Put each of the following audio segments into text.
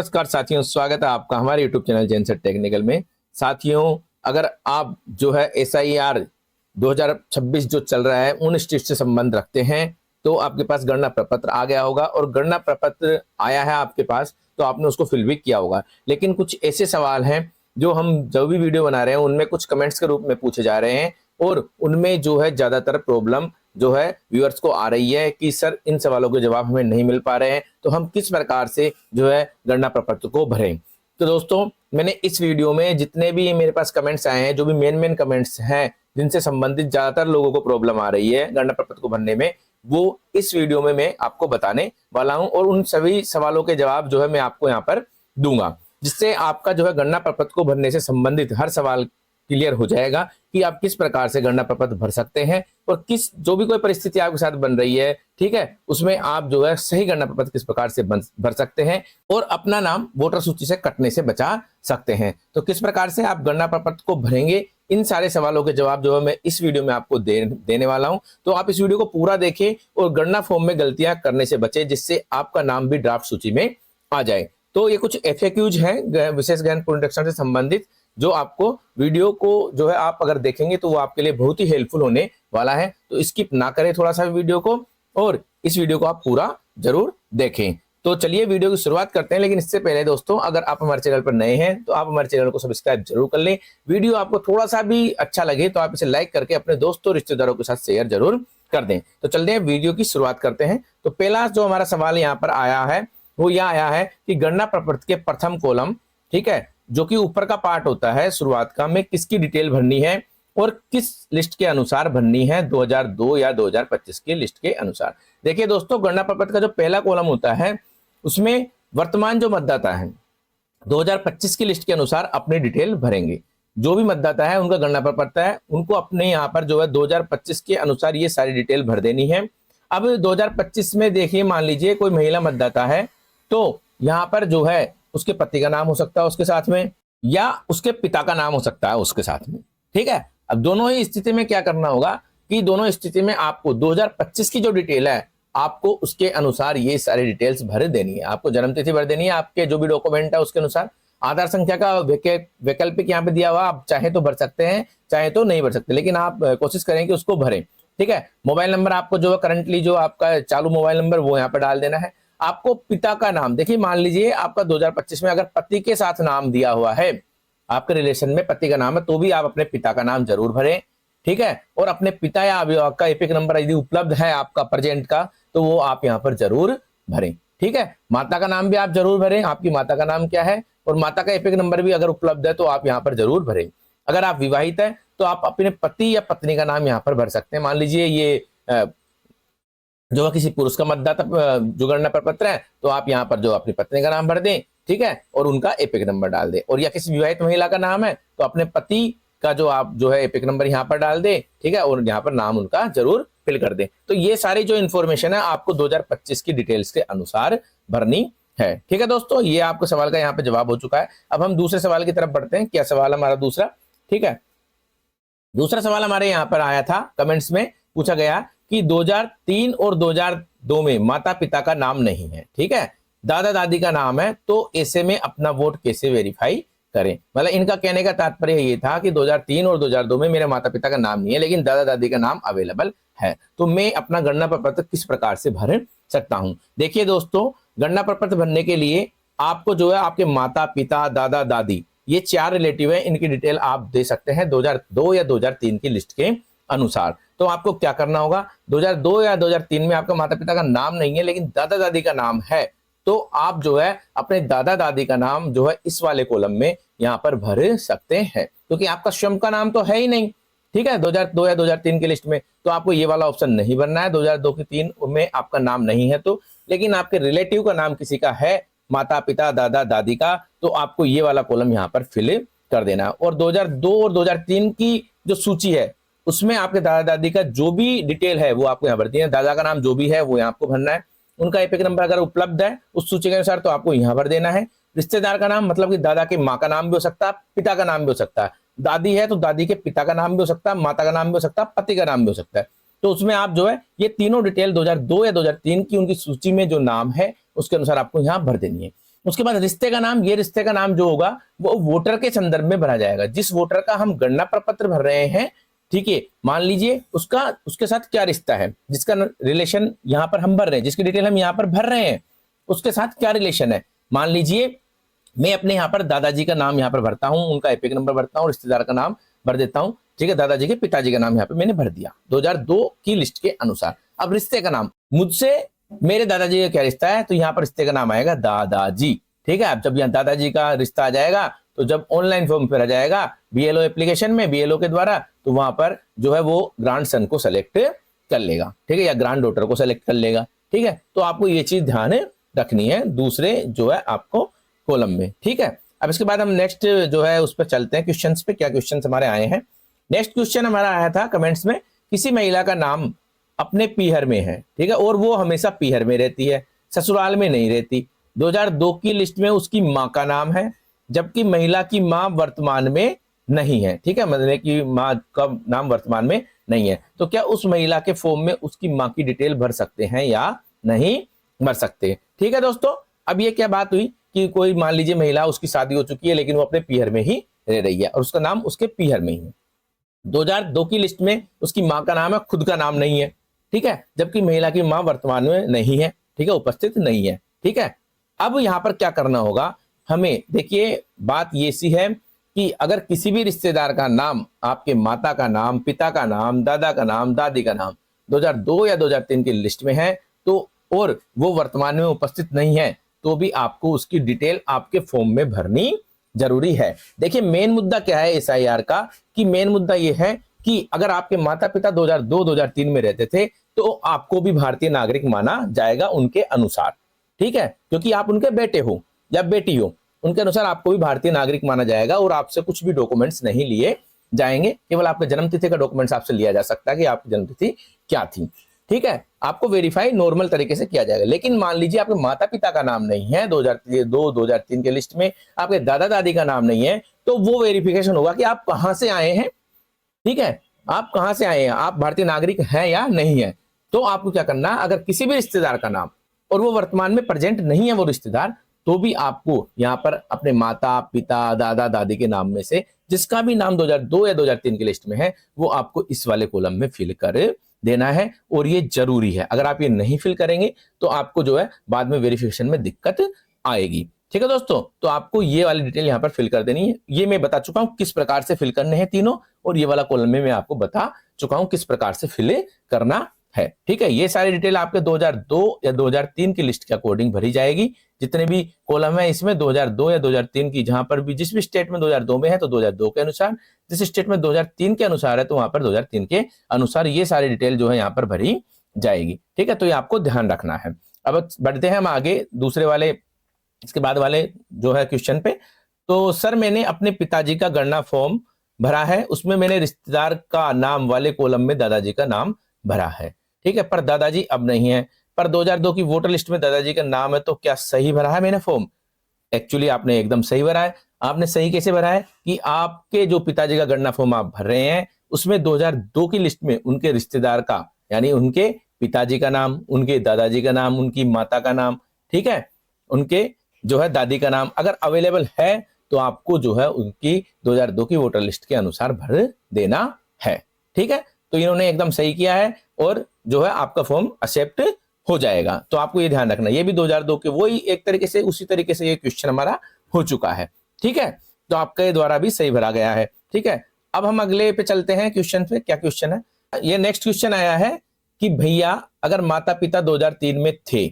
नमस्कार साथियों, स्वागत है आपका हमारे YouTube चैनल जेनसेट टेक्निकल में। साथियों, अगर आप जो है SIR 2026 जो चल रहा है उन स्टेट से संबंध रखते हैं तो आपके पास गणना प्रपत्र आ गया होगा और गणना प्रपत्र आया है आपके पास तो आपने उसको फिल भी किया होगा। लेकिन कुछ ऐसे सवाल हैं जो हम जो भी वीडियो बना रहे हैं उनमें कुछ कमेंट्स के रूप में पूछे जा रहे हैं और उनमें जो है ज्यादातर प्रॉब्लम जो है व्यूअर्स को आ रही है कि सर इन सवालों के जवाब हमें नहीं मिल पा रहे हैं, तो हम किस प्रकार से जो है गणना प्रपत्र को भरें। तो दोस्तों, मैंने इस वीडियो में जितने भी मेरे पास कमेंट्स आए हैं, जो भी मेन कमेंट्स हैं जिनसे संबंधित ज्यादातर लोगों को प्रॉब्लम आ रही है गणना प्रपत्र को भरने में, वो इस वीडियो में मैं आपको बताने वाला हूं और उन सभी सवालों के जवाब जो है मैं आपको यहाँ पर दूंगा, जिससे आपका जो है गणना प्रपत्र को भरने से संबंधित हर सवाल क्लियर हो जाएगा कि आप किस प्रकार से गणना प्रपत्र भर सकते हैं और किस जो भी कोई परिस्थिति आपके साथ बन रही है, ठीक है, उसमें आप जो है सही गणना प्रपत्र किस प्रकार से भर सकते हैं और अपना नाम वोटर सूची से कटने से बचा सकते हैं। तो किस प्रकार से आप गणना प्रपत्र को भरेंगे, इन सारे सवालों के जवाब जो है मैं इस वीडियो में आपको देने वाला हूं। तो आप इस वीडियो को पूरा देखें और गणना फॉर्म में गलतियां करने से बचे, जिससे आपका नाम भी ड्राफ्ट सूची में आ जाए। तो ये कुछ FAQs हैं विशेष ज्ञान पुनरीक्षण से संबंधित, जो आपको वीडियो को जो है आप अगर देखेंगे तो वो आपके लिए बहुत ही हेल्पफुल होने वाला है। तो स्किप ना करें थोड़ा सा वीडियो को और इस वीडियो को आप पूरा जरूर देखें। तो चलिए वीडियो की शुरुआत करते हैं। लेकिन इससे पहले दोस्तों, अगर आप हमारे चैनल पर नए हैं तो आप हमारे चैनल को सब्सक्राइब जरूर कर लें। वीडियो आपको थोड़ा सा भी अच्छा लगे तो आप इसे लाइक करके अपने दोस्तों रिश्तेदारों के साथ शेयर जरूर कर दें। तो चलते हैं वीडियो की शुरुआत करते हैं। तो पहला जो हमारा सवाल यहाँ पर आया है वो यह आया है कि गणना प्रपत्र के प्रथम कॉलम, ठीक है, जो कि ऊपर का पार्ट होता है शुरुआत का, में किसकी डिटेल भरनी है और किस लिस्ट के अनुसार भरनी है, 2002 या 2025 की लिस्ट के अनुसार। देखिए दोस्तों, गणना प्रपत्र का जो पहला कॉलम होता है उसमें वर्तमान जो मतदाता है 2025 की लिस्ट के अनुसार अपनी डिटेल भरेंगे। जो भी मतदाता है उनका गणना प्रपत्र है, उनको अपने यहाँ पर जो है 2025 के अनुसार ये सारी डिटेल भर देनी है। अब 2025 में देखिए, मान लीजिए कोई महिला मतदाता है तो यहाँ पर जो है उसके पति का नाम हो सकता है उसके साथ में, या उसके पिता का नाम हो सकता है उसके साथ में, ठीक है। अब दोनों ही स्थिति में क्या करना होगा कि दोनों स्थिति में आपको 2025 की जो डिटेल है आपको उसके अनुसार ये सारी डिटेल्स भर देनी है। आपको जन्म तिथि भर देनी है, आपके जो भी डॉक्यूमेंट है उसके अनुसार। आधार संख्या का वैकल्पिक यहाँ पे दिया हुआ, आप चाहे तो भर सकते हैं चाहे तो नहीं भर सकते, लेकिन आप कोशिश करें कि उसको भरें, ठीक है। मोबाइल नंबर आपको जो है करंटली जो आपका चालू मोबाइल नंबर वो यहाँ पर डाल देना है। आपको पिता का नाम, देखिए मान लीजिए आपका 2025 में अगर पति के साथ नाम दिया हुआ है, आपके रिलेशन में पति का नाम है, तो भी आप अपने पिता का नाम जरूर भरें, ठीक है। और अपने पिता या अभिभावक का एपिक नंबर यदि उपलब्ध है आपका प्रेजेंट का तो वो आप यहाँ पर जरूर भरें, ठीक है। माता का नाम भी आप जरूर भरें, आपकी माता का नाम क्या है और माता का एपिक नंबर भी अगर उपलब्ध है तो आप यहाँ पर जरूर भरें। अगर आप विवाहित है तो आप अपने पति या पत्नी का नाम यहाँ पर भर सकते हैं। मान लीजिए ये जो किसी पुरुष का मतदाता जो गणना प्रपत्र है तो आप यहाँ पर जो अपनी पत्नी का नाम भर दें, ठीक है, और उनका एपिक नंबर डाल दें। और या किसी विवाहित महिला का नाम है तो अपने पति का जो आप जो है एपिक नंबर यहाँ पर डाल दें, ठीक है, और यहाँ पर नाम उनका जरूर फिल कर दें। तो ये सारी जो इन्फॉर्मेशन है आपको 2025 की डिटेल्स के अनुसार भरनी है, ठीक है दोस्तों। ये आपको सवाल का यहाँ पे जवाब हो चुका है। अब हम दूसरे सवाल की तरफ बढ़ते हैं। क्या सवाल हमारा दूसरा, ठीक है। दूसरा सवाल हमारे यहाँ पर आया था, कमेंट्स में पूछा गया कि 2003 और 2002 में माता पिता का नाम नहीं है, ठीक है, दादा दादी का नाम है, तो ऐसे में अपना वोट कैसे वेरीफाई करें। मतलब इनका कहने का तात्पर्य ये था कि 2003 और 2002 में मेरे माता पिता का नाम नहीं है लेकिन दादा दादी का नाम अवेलेबल है, तो मैं अपना गणना प्रपत्र किस प्रकार से भर सकता हूं। देखिए दोस्तों, गणना प्रपत्र भरने के लिए आपको जो है आपके माता पिता दादा दादी ये 4 रिलेटिव है, इनकी डिटेल आप दे सकते हैं 2002 या 2003 की लिस्ट के अनुसार। तो आपको क्या करना होगा, 2002 या 2003 में आपका माता पिता का नाम नहीं है लेकिन दादा दादी का नाम है, तो आप जो है अपने दादा दादी का नाम जो है इस वाले कॉलम में यहाँ पर भर सकते हैं, क्योंकि आपका स्वयं का नाम तो है ही नहीं, ठीक है, 2002 या 2003 की लिस्ट में, तो आपको ये वाला ऑप्शन नहीं भरना है। 2002 की 3 में आपका नाम नहीं है तो, लेकिन आपके रिलेटिव का नाम किसी का है, माता पिता दादा दादी का, तो आपको ये वाला कॉलम यहाँ पर फिल कर देना है। और 2002 और 2003 की जो सूची है उसमें आपके दादा दादी का जो भी डिटेल है वो आपको यहाँ भरती है। दादा का नाम जो भी है वो यहाँ आपको भरना है, उनका एपिक नंबर अगर उपलब्ध है उस सूची के अनुसार तो आपको यहाँ भर देना है। रिश्तेदार का नाम, मतलब कि दादा के माँ का नाम भी हो सकता है, पिता का नाम भी हो सकता है। दादी है तो दादी के पिता का नाम भी हो सकता है, माता का नाम भी हो सकता है, पति का नाम भी हो सकता है। तो उसमें आप जो है ये तीनों डिटेल 2002 या 2003 की उनकी सूची में जो नाम है उसके अनुसार आपको यहाँ भर देनी है। उसके बाद रिश्ते का नाम, ये रिश्ते का नाम जो होगा वो वोटर के संदर्भ में भरा जाएगा। जिस वोटर का हम गणना प्रपत्र भर रहे हैं, ठीक है, मान लीजिए उसका उसके साथ क्या रिश्ता है, जिसका रिलेशन यहाँ पर हम भर रहे हैं, जिसकी डिटेल हम यहाँ पर भर रहे हैं, उसके साथ क्या रिलेशन है। मान लीजिए मैं अपने यहाँ पर दादाजी का नाम यहाँ पर भरता हूँ, उनका एपिक नंबर भरता हूँ, रिश्तेदार का नाम भर देता हूँ, ठीक है, दादाजी के पिताजी का नाम यहाँ पे मैंने भर दिया 2002 की लिस्ट के अनुसार। अब रिश्ते का नाम, मुझसे मेरे दादाजी का क्या रिश्ता है, तो यहाँ पर रिश्ते का नाम आएगा दादाजी, ठीक है। अब जब यहाँ दादाजी का रिश्ता आ जाएगा, तो जब ऑनलाइन फॉर्म फिर आ जाएगा बीएलओ एप्लीकेशन में, बीएलओ के द्वारा, तो वहां पर जो है वो ग्रांड सन को सेलेक्ट कर लेगा, ठीक है, या ग्रांड डॉटर को सेलेक्ट कर लेगा, ठीक है। तो आपको ये चीज ध्यान रखनी है दूसरे जो है आपको कॉलम में, ठीक है। अब इसके बाद हम नेक्स्ट जो है उस पर चलते हैं, क्वेश्चंस पे, क्या क्वेश्चंस हमारे आए हैं। नेक्स्ट क्वेश्चन हमारा आया था कमेंट्स में, किसी महिला का नाम अपने पीहर में है, ठीक है, और वो हमेशा पीहर में रहती है, ससुराल में नहीं रहती। 2002 की लिस्ट में उसकी माँ का नाम है, जबकि महिला की माँ वर्तमान में नहीं है, ठीक है, मतलब कि माँ का नाम वर्तमान में नहीं है। तो क्या उस महिला के फॉर्म में उसकी माँ की डिटेल भर सकते हैं या नहीं भर सकते, ठीक है दोस्तों। अब ये क्या बात हुई कि कोई मान लीजिए महिला, उसकी शादी हो चुकी है लेकिन वो अपने पीहर में ही रह रही है और उसका नाम उसके पीहर में ही है। 2002 की लिस्ट में उसकी माँ का नाम है, खुद का नाम नहीं है, ठीक है, जबकि महिला की माँ वर्तमान में नहीं है, ठीक है, उपस्थित नहीं है, ठीक है। अब यहां पर क्या करना होगा हमें, देखिए बात ये सी है कि अगर किसी भी रिश्तेदार का नाम, आपके माता का नाम, पिता का नाम, दादा का नाम, दादी का नाम 2002 या 2003 की लिस्ट में है, तो और वो वर्तमान में उपस्थित नहीं है, तो भी आपको उसकी डिटेल आपके फॉर्म में भरनी जरूरी है। देखिए मेन मुद्दा क्या है एसआईआर का, कि मेन मुद्दा ये है कि अगर आपके माता पिता 2002-2003 में रहते थे, तो आपको भी भारतीय नागरिक माना जाएगा उनके अनुसार, ठीक है, क्योंकि आप उनके बेटे हो या बेटी हो, उनके अनुसार आपको भी भारतीय नागरिक माना जाएगा और आपसे कुछ भी डॉक्यूमेंट्स नहीं लिए जाएंगे, केवल आपके जन्मतिथि का डॉक्यूमेंट्स आपसे लिया जा सकता है कि आपकी जन्मतिथि क्या थी, ठीक है, आपको वेरीफाई नॉर्मल तरीके से किया जाएगा। लेकिन मान लीजिए आपके माता पिता का नाम नहीं है 2002-2003 के लिस्ट में, आपके दादा दादी का नाम नहीं है, तो वो वेरिफिकेशन होगा कि आप कहां से आए हैं, ठीक है, आप कहां से आए हैं, आप भारतीय नागरिक हैं या नहीं है। तो आपको क्या करना, अगर किसी भी रिश्तेदार का नाम और वो वर्तमान में प्रेजेंट नहीं है वो रिश्तेदार, तो भी आपको यहाँ पर अपने माता पिता दादा दादी के नाम में से जिसका भी नाम 2002 या 2003 की लिस्ट में है, वो आपको इस वाले कॉलम में फिल कर देना है, और ये जरूरी है। अगर आप ये नहीं फिल करेंगे तो आपको जो है बाद में वेरिफिकेशन में दिक्कत आएगी, ठीक है दोस्तों। तो आपको ये वाली डिटेल यहाँ पर फिल कर देनी है। ये मैं बता चुका हूं किस प्रकार से फिल करने हैं तीनों, और ये वाला कॉलम में मैं आपको बता चुका हूं किस प्रकार से फिल करना है, ठीक है। ये सारी डिटेल आपके 2002 या 2003 की लिस्ट के अकॉर्डिंग भरी जाएगी। जितने भी कॉलम है इसमें 2002 या 2003 की, जहां पर भी जिस भी स्टेट में 2002 में है तो 2002 के अनुसार, जिस स्टेट में 2003 के अनुसार है तो वहां पर 2003 के अनुसार ये सारी डिटेल जो है यहाँ पर भरी जाएगी, ठीक है। तो ये आपको ध्यान रखना है। अब बढ़ते हैं हम आगे दूसरे वाले, इसके बाद वाले जो है क्वेश्चन पे। तो सर मैंने अपने पिताजी का गणना फॉर्म भरा है, उसमें मैंने रिश्तेदार का नाम वाले कॉलम में दादाजी का नाम भरा है, ठीक है, पर दादाजी अब नहीं है, पर 2002 की वोटर लिस्ट में दादाजी का नाम है, तो क्या सही भरा है मैंने फॉर्म? एक्चुअली आपने एकदम सही भरा है। आपने सही कैसे भरा है कि आपके जो पिताजी का गणना फॉर्म आप भर रहे हैं उसमें 2002 की लिस्ट में उनके रिश्तेदार का, यानी उनके पिताजी का नाम, उनके दादाजी का नाम, उनकी माता का नाम, ठीक है, उनके जो है दादी का नाम अगर अवेलेबल है तो आपको जो है उनकी 2002 की वोटर लिस्ट के अनुसार भर देना है, ठीक है। तो इन्होंने एकदम सही किया है और जो है आपका फॉर्म एक्सेप्ट हो जाएगा। तो आपको ये ध्यान रखना, ये भी 2002 के वही एक तरीके से उसी तरीके से ये क्वेश्चन हमारा हो चुका है, ठीक है। तो आपके द्वारा भी सही भरा गया है, ठीक है। अब हम अगले पे चलते हैं क्वेश्चन पे। क्या क्वेश्चन है ये? नेक्स्ट क्वेश्चन आया है कि भैया अगर माता पिता 2003 में थे,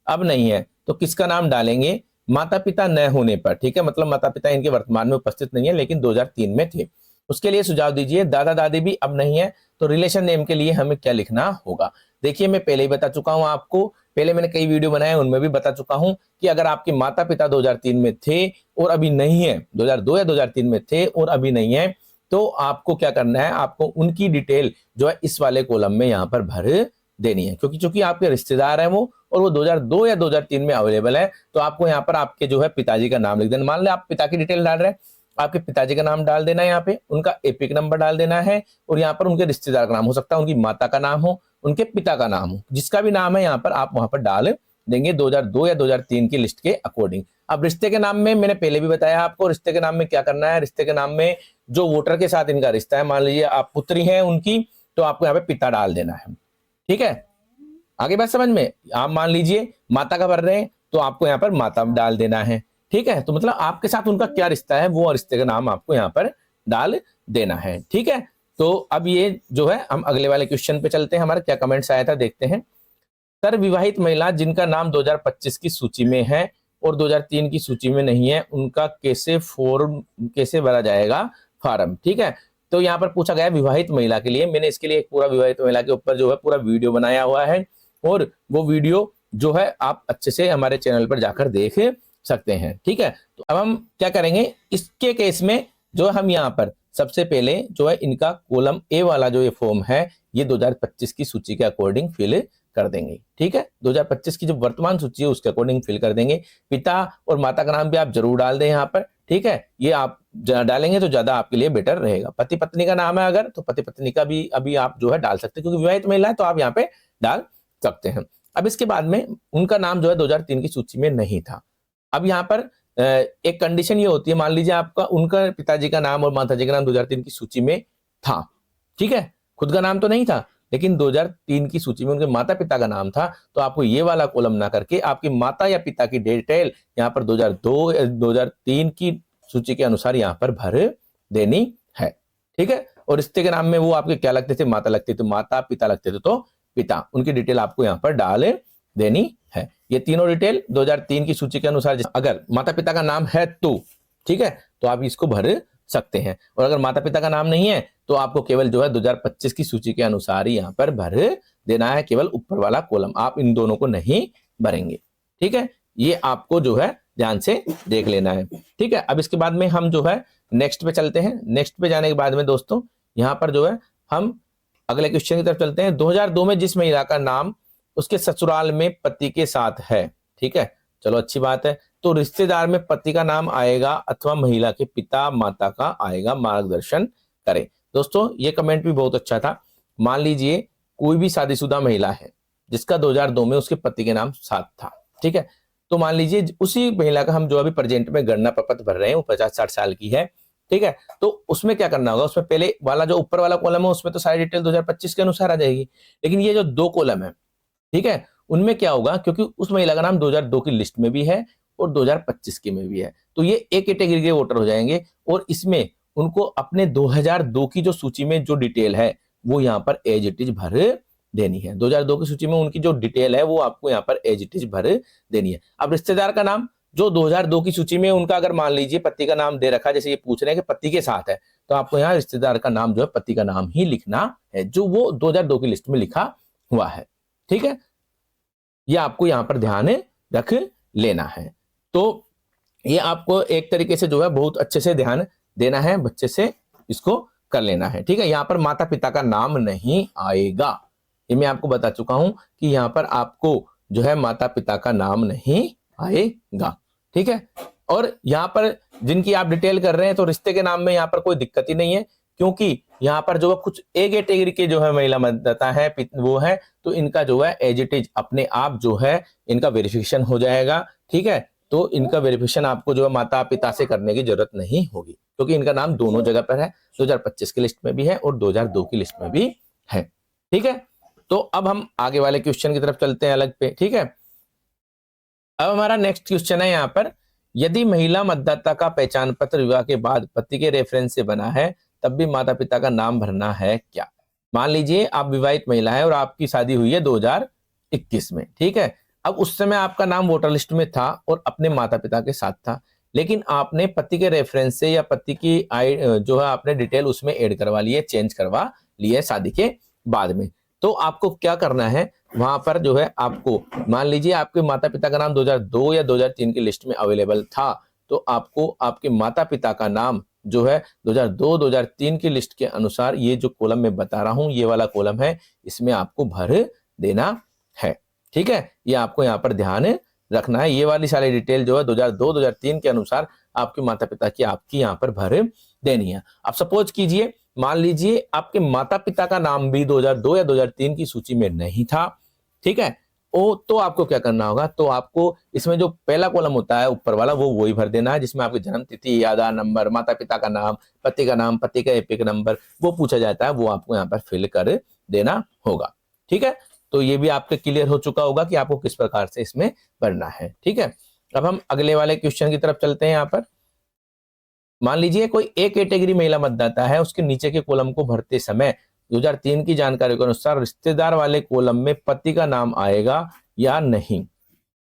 अब नहीं है, तो किसका नाम डालेंगे माता पिता न होने पर, ठीक है, मतलब माता पिता इनके वर्तमान में उपस्थित नहीं है लेकिन 2003 में थे। उसके लिए सुझाव दीजिए। दादा दादी भी अब नहीं है, तो रिलेशन नेम के लिए हमें क्या लिखना होगा? देखिए मैं पहले ही बता चुका हूं आपको, पहले मैंने कई वीडियो बनाए उनमें भी बता चुका हूं कि अगर आपके माता पिता 2003 में थे और अभी नहीं है, 2002 या 2003 में थे और अभी नहीं है, तो आपको क्या करना है, आपको उनकी डिटेल जो है इस वाले कॉलम में यहाँ पर भर देनी है, क्योंकि चूंकि आपके रिश्तेदार हैं वो और वो 2002 या 2003 में अवेलेबल है, तो आपको यहाँ पर आपके जो है पिताजी का नाम लिख देना। मान लें आप पिता की डिटेल डाल रहे हैं, आपके पिताजी का नाम डाल देना है, यहाँ पे उनका एपिक नंबर डाल देना है, और यहाँ पर उनके रिश्तेदार का नाम हो सकता है, उनकी माता का नाम हो, उनके पिता का नाम हो, जिसका भी नाम है यहाँ पर आप वहां पर डाल देंगे 2002 या 2003 की लिस्ट के अकॉर्डिंग। अब रिश्ते के नाम में मैंने पहले भी बताया आपको, रिश्ते के नाम में क्या करना है, रिश्ते के नाम में जो वोटर के साथ इनका रिश्ता है, मान लीजिए आप पुत्री हैं उनकी, तो आपको यहाँ पे पिता डाल देना है। ठीक है, आगे बात समझ में। आप मान लीजिए माता का भर रहे हैं तो आपको यहाँ पर माता डाल देना है। ठीक है, तो मतलब आपके साथ उनका क्या रिश्ता है वो रिश्ते का नाम आपको यहाँ पर डाल देना है। ठीक है, तो अब ये जो है हम अगले वाले क्वेश्चन पे चलते हैं। हमारा क्या कमेंट्स आया था देखते हैं। सर, विवाहित महिला जिनका नाम 2025 की सूची में है और 2003 की सूची में नहीं है, उनका कैसे भरा जाएगा फॉर्म। ठीक है, तो यहाँ पर पूछा गया विवाहित महिला के लिए। मैंने इसके लिए एक पूरा विवाहित महिला के ऊपर जो है पूरा वीडियो बनाया हुआ है, और वो वीडियो जो है आप अच्छे से हमारे चैनल पर जाकर देख सकते हैं। ठीक है, तो अब हम क्या करेंगे इसके केस में, जो हम यहाँ पर सबसे पहले जो है इनका कॉलम ए वाला जो ये फॉर्म है ये 2025 की सूची के अकॉर्डिंग फिल कर देंगे। ठीक है, 2025 की जो वर्तमान सूची है उसके अकॉर्डिंग फिल कर देंगे। पिता और माता का नाम भी आप जरूर डाल दें यहाँ पर। ठीक है, ये आप डालेंगे तो ज्यादा आपके लिए बेटर रहेगा। पति पत्नी का नाम है अगर, तो पति पत्नी का भी अभी आप जो है डाल सकते हैं, क्योंकि विवाहित महिला है तो आप यहाँ पे डाल सकते हैं। अब इसके बाद में उनका नाम जो है 2003 की सूची में नहीं था। अब यहाँ पर एक कंडीशन ये होती है, मान लीजिए आपका उनका पिताजी का नाम और माताजी का नाम 2003 की सूची में था। ठीक है, खुद का नाम तो नहीं था, लेकिन 2003 की सूची में उनके माता पिता का नाम था, तो आपको ये वाला कॉलम ना करके आपकी माता या पिता की डिटेल यहाँ पर 2003 की सूची के अनुसार यहाँ पर भर देनी है। ठीक है, और रिश्ते के नाम में वो आपके क्या लगते थे, माता लगते थे, माता, पिता लगते थे तो पिता, उनकी डिटेल आपको यहाँ पर डाल देनी है। ये तीनों डिटेल 2003 की सूची के अनुसार, अगर माता पिता का नाम है तो ठीक है, तो आप इसको भर सकते हैं, और अगर माता पिता का नाम नहीं है तो आपको केवल जो है 2025 की सूची के अनुसार ही यहाँ पर भर देना है, केवल ऊपर वाला कॉलम, आप इन दोनों को नहीं भरेंगे। ठीक है, ये आपको जो है ध्यान से देख लेना है। ठीक है, अब इसके बाद में हम जो है नेक्स्ट पे चलते हैं। नेक्स्ट पे जाने के बाद में दोस्तों यहाँ पर जो है हम अगले क्वेश्चन की तरफ चलते हैं। 2002 में जिस महिला का नाम उसके ससुराल में पति के साथ है, ठीक है, चलो अच्छी बात है, तो रिश्तेदार में पति का नाम आएगा अथवा महिला के पिता माता का आएगा, मार्गदर्शन करें। दोस्तों ये कमेंट भी बहुत अच्छा था। मान लीजिए कोई भी शादीशुदा महिला है जिसका 2002 में उसके पति के नाम साथ था। ठीक है, तो मान लीजिए उसी महिला का हम जो अभी प्रेजेंट में गणना प्रपत्र भर रहे हैं वो 50-60 साल की है। ठीक है, तो उसमें क्या करना होगा, उसमें पहले वाला जो ऊपर वाला कॉलम है उसमें तो सारी डिटेल 2025 के अनुसार आ जाएगी, लेकिन ये जो दो कॉलम है, ठीक है, उनमें क्या होगा, क्योंकि उस महिला का नाम 2002 की लिस्ट में भी है और 2025 की में भी है, तो ये एक कैटेगरी के वोटर हो जाएंगे, और इसमें उनको अपने 2002 की जो सूची में जो डिटेल है वो यहाँ पर एज इट इज भर देनी है। 2002 की सूची में उनकी जो डिटेल है वो आपको यहाँ पर एज इट इज भर देनी है। अब रिश्तेदार का नाम जो 2002 की सूची में उनका अगर मान लीजिए पति का नाम दे रखा है, जैसे ये पूछ रहे हैं कि पति के साथ है, तो आपको यहाँ रिश्तेदार का नाम जो है पति का नाम ही लिखना है, जो वो 2002 की लिस्ट में लिखा हुआ है। ठीक है, ये आपको यहाँ पर ध्यान रख लेना है। तो ये आपको एक तरीके से जो है बहुत अच्छे से ध्यान देना है, बच्चे से इसको कर लेना है। ठीक है, यहाँ पर माता पिता का नाम नहीं आएगा, ये मैं आपको बता चुका हूं कि यहाँ पर आपको जो है माता पिता का नाम नहीं आएगा। ठीक है, और यहाँ पर जिनकी आप डिटेल कर रहे हैं तो रिश्ते के नाम में यहाँ पर कोई दिक्कत ही नहीं है, क्योंकि यहाँ पर जो कुछ ए कैटेगरी के जो है महिला मतदाता है वो है, तो इनका जो है एज इट इज अपने आप जो है इनका वेरिफिकेशन हो जाएगा। ठीक है, तो इनका वेरिफिकेशन आपको जो है माता पिता से करने की जरूरत नहीं होगी, क्योंकि इनका नाम दोनों जगह पर है, 2025 की लिस्ट में भी है और 2002 की लिस्ट में भी है। ठीक है, तो अब हम आगे वाले क्वेश्चन की तरफ चलते हैं अलग पे। ठीक है, अब हमारा नेक्स्ट क्वेश्चन है यहाँ पर, यदि महिला मतदाता का पहचान पत्र विवाह के बाद पति के रेफरेंस से बना है तब भी माता पिता का नाम भरना है क्या। मान लीजिए आप विवाहित महिला है और आपकी शादी हुई है 2021 में। ठीक है, अब उस समय आपका नाम वोटर लिस्ट में था और अपने माता पिता के साथ था, लेकिन आपने पति के रेफरेंस से या पति की जो है आपने डिटेल उसमें ऐड करवा ली है, चेंज करवा ली है शादी के बाद में, तो आपको क्या करना है, वहां पर जो है आपको मान लीजिए आपके माता पिता का नाम 2002 या 2003 की लिस्ट में अवेलेबल था, तो आपको आपके माता पिता का नाम जो है 2002-2003 की लिस्ट के अनुसार ये जो कॉलम मैं बता रहा हूं, ये वाला कॉलम है, इसमें आपको भर देना है। ठीक है, ये आपको यहाँ पर ध्यान रखना है, ये वाली सारी डिटेल जो है 2002-2003 के अनुसार आपके माता पिता की आपकी यहाँ पर भर देनी है। अब सपोज कीजिए, मान लीजिए आपके माता पिता का नाम भी 2002 या 2003 की सूची में नहीं था। ठीक है, तो आपको क्या करना होगा, तो आपको इसमें जो पहला कॉलम होता है ऊपर वाला वो वही भर देना है, जिसमें आपकी जन्म तिथि, आधार नंबर, माता पिता का नाम, पति का एपिक नंबर वो पूछा जाता है, वो आपको यहाँ पर फिल कर देना होगा। ठीक है, तो ये भी आपके क्लियर हो चुका होगा कि आपको किस प्रकार से इसमें भरना है। ठीक है, अब हम अगले वाले क्वेश्चन की तरफ चलते हैं। यहाँ पर मान लीजिए कोई एक कैटेगरी महिला मतदाता है, उसके नीचे के कॉलम को भरते समय 2003 की जानकारी के अनुसार रिश्तेदार वाले कॉलम में पति का नाम आएगा या नहीं।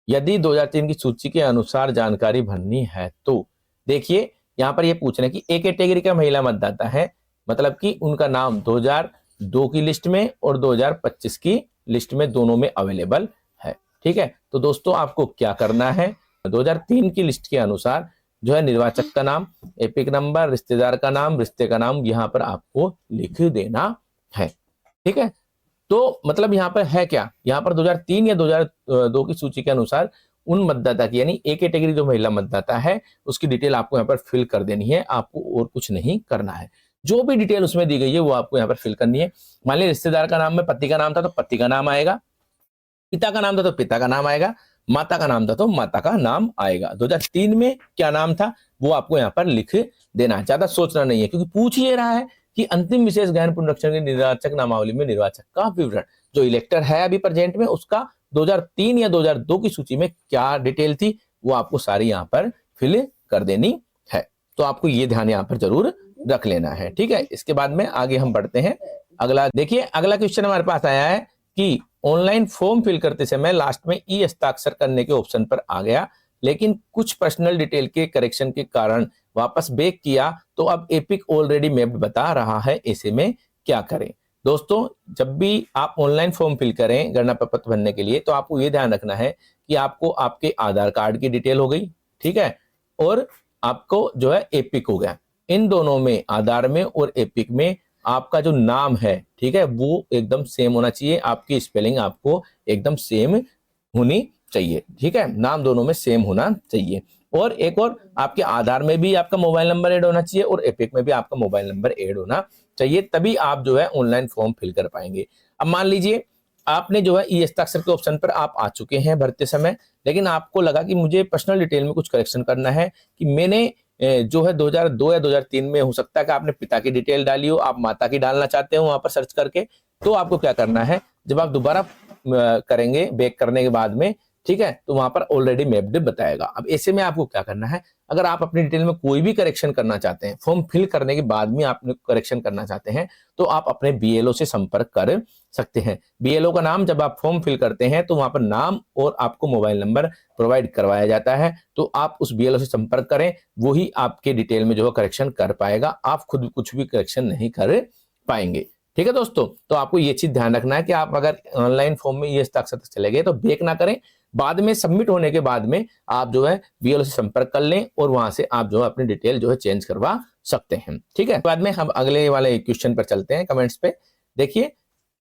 यदि 2003 की सूची के अनुसार जानकारी भरनी है तो देखिए यहाँ पर ये पूछ रहे हैं कि एक कैटेगरी का महिला मतदाता है, मतलब कि उनका नाम 2002 की लिस्ट में और 2025 की लिस्ट में दोनों में अवेलेबल है। ठीक है, तो दोस्तों आपको क्या करना है, 2003 की लिस्ट के अनुसार जो है निर्वाचक का नाम, एपिक नंबर, रिश्तेदार का नाम, रिश्ते का नाम यहाँ पर आपको लिख देना है। ठीक है, तो मतलब यहाँ पर है क्या, यहाँ पर 2003 या 2002 की सूची के अनुसार उन मतदाता की यानी एक कैटेगरी जो महिला मतदाता है उसकी डिटेल आपको यहाँ पर फिल कर देनी है, आपको और कुछ नहीं करना है। जो भी डिटेल उसमें दी गई है वो आपको यहाँ पर फिल करनी है। मान लीजिए रिश्तेदार का नाम में पति का नाम था तो पति का नाम आएगा, पिता का नाम था तो पिता का नाम आएगा, माता का नाम था तो माता का नाम आएगा। 2003 में क्या नाम था वो आपको यहाँ पर लिख देना है, ज्यादा सोचना नहीं है, क्योंकि पूछ ये रहा है कि अंतिम विशेष गहन पुनरीक्षण की निर्वाचक नामावली में निर्वाचक का विवरण, जो इलेक्टर है अभी प्रेजेंट में उसका 2003 या 2002 की सूची में क्या डिटेल थी वो आपको सारी यहाँ पर फिल कर देनी है। तो आपको ये ध्यान यहाँ पर जरूर रख लेना है। ठीक है, इसके बाद में आगे हम बढ़ते हैं। अगला देखिए, अगला क्वेश्चन हमारे पास आया है कि ऑनलाइन फॉर्म फिल करते समय लास्ट में ई हस्ताक्षर करने के ऑप्शन पर आ गया, लेकिन कुछ पर्सनल डिटेल के करेक्शन के कारण वापस बैक किया तो अब एपिक ऑलरेडी मैप्ड बता रहा है, ऐसे में क्या करें। दोस्तों जब भी आप ऑनलाइन फॉर्म फिल करें गणना प्रपत्र भरने के लिए तो आपको ये ध्यान रखना है कि आपको आपके आधार कार्ड की डिटेल हो गई, ठीक है, और आपको जो है एपिक हो गया, इन दोनों में आधार में और एपिक में आपका जो नाम है, ठीक है, वो एकदम सेम होना चाहिए, आपकी स्पेलिंग आपको एकदम सेम होनी चाहिए। ठीक है, नाम दोनों में सेम होना चाहिए। और एक और, आपके आधार में भी आपका मोबाइल नंबर ऐड होना चाहिए और एपिक में भी आपका मोबाइल नंबर ऐड होना चाहिए, तभी आप जो है ऑनलाइन फॉर्म फिल कर पाएंगे। अब मान लीजिए आपने जो है ई हस्ताक्षर के ऑप्शन पर आप आ चुके हैं भरते समय, लेकिन आपको लगा कि मुझे पर्सनल डिटेल में कुछ करेक्शन करना है, कि मैंने जो है 2002 या 2003 में हो सकता है कि आपने पिता की डिटेल डाली हो, आप माता की डालना चाहते हो वहां पर सर्च करके, तो आपको क्या करना है, जब आप दोबारा करेंगे बैक करने के बाद में, ठीक है, तो वहां पर ऑलरेडी मैप्ड बताएगा। अब ऐसे में आपको क्या करना है, अगर आप अपनी डिटेल में कोई भी करेक्शन करना चाहते हैं, फॉर्म फिल करने के बाद में आप करेक्शन करना चाहते हैं, तो आप अपने बीएलओ से संपर्क कर सकते हैं। बीएलओ का नाम जब आप फॉर्म फिल करते हैं तो वहां पर नाम और आपको मोबाइल नंबर प्रोवाइड करवाया जाता है, तो आप उस बीएलओ से संपर्क करें, वो ही आपके डिटेल में जो है करेक्शन कर पाएगा, आप खुद कुछ भी करेक्शन नहीं कर पाएंगे। ठीक है दोस्तों, तो आपको ये चीज ध्यान रखना है कि आप अगर ऑनलाइन फॉर्म में ये हस्ताक्षर चले गए तो बैक ना करें, बाद में सबमिट होने के बाद में आप जो है बीएलओ से संपर्क कर लें और वहां से आप जो है अपनी डिटेल जो है चेंज करवा सकते हैं। ठीक है, बाद में हम अगले वाले क्वेश्चन पर चलते हैं कमेंट्स पे। देखिए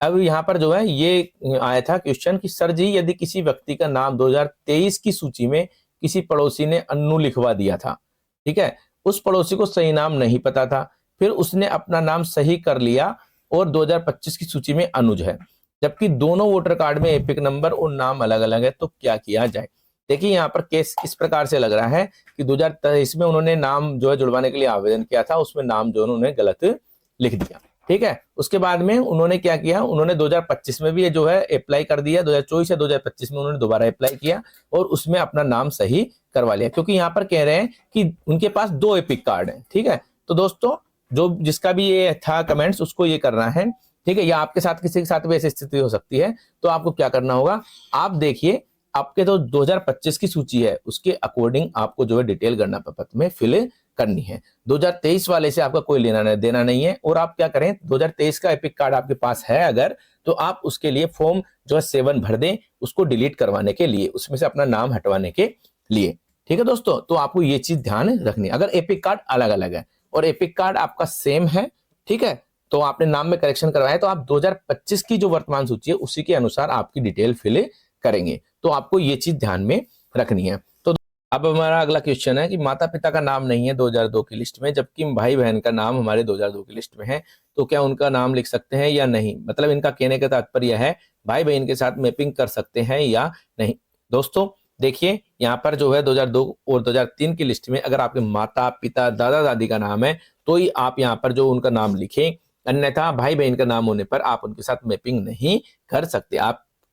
अब यहाँ पर जो है ये आया था क्वेश्चन कि सर जी यदि किसी व्यक्ति का नाम 2023 की सूची में किसी पड़ोसी ने अन्नू लिखवा दिया था, ठीक है, उस पड़ोसी को सही नाम नहीं पता था, फिर उसने अपना नाम सही कर लिया और 2025 की सूची में अनुज है, जबकि दोनों वोटर कार्ड में एपिक नंबर और नाम अलग अलग है, तो क्या किया जाए। देखिए यहाँ पर केस इस प्रकार से लग रहा है कि 2023 में उन्होंने नाम जो है जुड़वाने के लिए आवेदन किया था, उसमें नाम जो उन्होंने गलत लिख दिया। ठीक है, उसके बाद में उन्होंने क्या किया, उन्होंने 2025 में भी ये जो है अप्लाई कर दिया, 2024 या 2025 में उन्होंने दोबारा अप्लाई किया और उसमें अपना नाम सही करवा लिया, क्योंकि यहाँ पर कह रहे हैं कि उनके पास 2 एपिक कार्ड हैं। ठीक है, तो दोस्तों जो जिसका भी ये था कमेंट्स उसको ये करना है, ठीक है, या आपके साथ किसी के साथ भी ऐसी स्थिति हो सकती है, तो आपको क्या करना होगा, आप देखिए आपके तो 2025 की सूची है उसके अकॉर्डिंग आपको जो है डिटेल गणना प्रपत्र में फिल करनी है। 2023 वाले से आपका कोई लेना देना नहीं है। और आप क्या करें, 2023 का एपिक कार्ड आपके पास है अगर, तो आप उसके लिए फॉर्म जो है 7 भर दें, उसको डिलीट करवाने के लिए, उसमें से अपना नाम हटवाने के लिए। ठीक है दोस्तों, तो आपको ये चीज ध्यान रखनी है। अगर एपिक कार्ड अलग अलग है और एपिक कार्ड आपका सेम है, ठीक है, तो आपने नाम में करेक्शन करवाया, तो आप 2025 की जो वर्तमान सूची है उसी के अनुसार आपकी डिटेल फिल करेंगे, तो आपको ये चीज ध्यान में रखनी है। तो अब हमारा अगला क्वेश्चन है कि माता पिता का नाम नहीं है 2002 की लिस्ट में, जबकि भाई बहन का नाम हमारे 2002 की लिस्ट में है, तो क्या उनका नाम लिख सकते हैं या नहीं। मतलब इनका कहने का तात्पर्य है भाई बहन के साथ मैपिंग कर सकते हैं या नहीं। दोस्तों देखिए यहाँ पर जो है 2002 और 2003 की लिस्ट में अगर आपके माता पिता दादा दादी का नाम है तो ही आप यहाँ पर जो उनका नाम लिखें, अन्यथा भाई बहन का नाम होने पर आप उनके साथ मैपिंग नहीं कर सकते।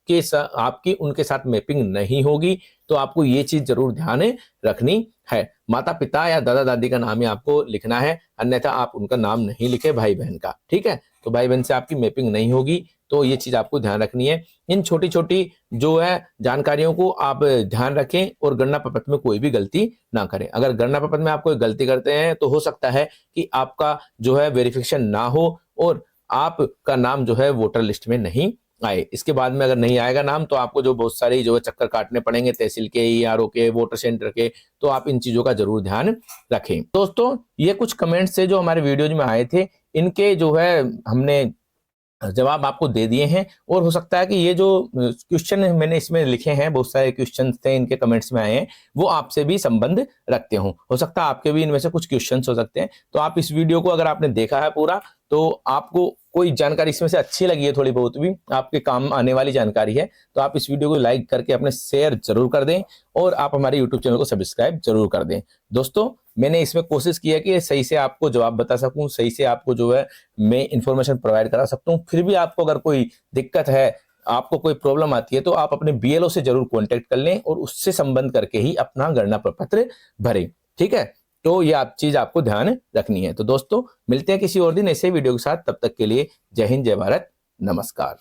आपकी उनके साथ मैपिंग नहीं होगी, तो आपको ये चीज जरूर ध्यान रखनी है। माता पिता या दादा दादी का नाम ही आपको लिखना है, अन्यथा आप उनका नाम नहीं लिखे भाई बहन का, ठीक है। तो भाई बहन से आपकी मैपिंग नहीं होगी, तो ये चीज आपको ध्यान रखनी है। इन छोटी छोटी जो है जानकारियों को आप ध्यान रखें और गणना प्रपत्र में कोई भी गलती ना करें। अगर गणना प्रपत्र में आप कोई गलती करते हैं तो हो सकता है कि आपका जो है वेरिफिकेशन ना हो और आपका नाम जो है वोटर लिस्ट में नहीं आए। इसके बाद में अगर नहीं आएगा नाम तो आपको जो बहुत सारी जो है चक्कर काटने पड़ेंगे, तहसील के, ईआरओ के, वोटर सेंटर के। तो आप इन चीजों का जरूर ध्यान रखें। दोस्तों ये कुछ कमेंट्स थे जो हमारे वीडियोज में आए थे, इनके जो है हमने जवाब आपको दे दिए हैं। और हो सकता है कि ये जो क्वेश्चन मैंने इसमें लिखे हैं, बहुत सारे क्वेश्चन थे इनके कमेंट्स में आए हैं, वो आपसे भी संबंध रखते हो सकता है आपके भी इनमें से कुछ क्वेश्चन हो सकते हैं। तो आप इस वीडियो को अगर आपने देखा है पूरा, तो आपको कोई जानकारी इसमें से अच्छी लगी है, थोड़ी बहुत भी आपके काम आने वाली जानकारी है, तो आप इस वीडियो को लाइक करके अपने शेयर जरूर कर दें और आप हमारे यूट्यूब चैनल को सब्सक्राइब जरूर कर दें। दोस्तों मैंने इसमें कोशिश की है कि सही से आपको जवाब बता सकूं, सही से आपको जो है मैं इंफॉर्मेशन प्रोवाइड करा सकता हूं। फिर भी आपको अगर कोई दिक्कत है, आपको कोई प्रॉब्लम आती है, तो आप अपने बीएलओ से जरूर कांटेक्ट कर लें और उससे संबंध करके ही अपना गणना प्रपत्र भरें, ठीक है। तो ये चीज आपको ध्यान रखनी है। तो दोस्तों मिलते हैं किसी और दिन ऐसे वीडियो के साथ, तब तक के लिए जय हिंद, जय भारत, नमस्कार।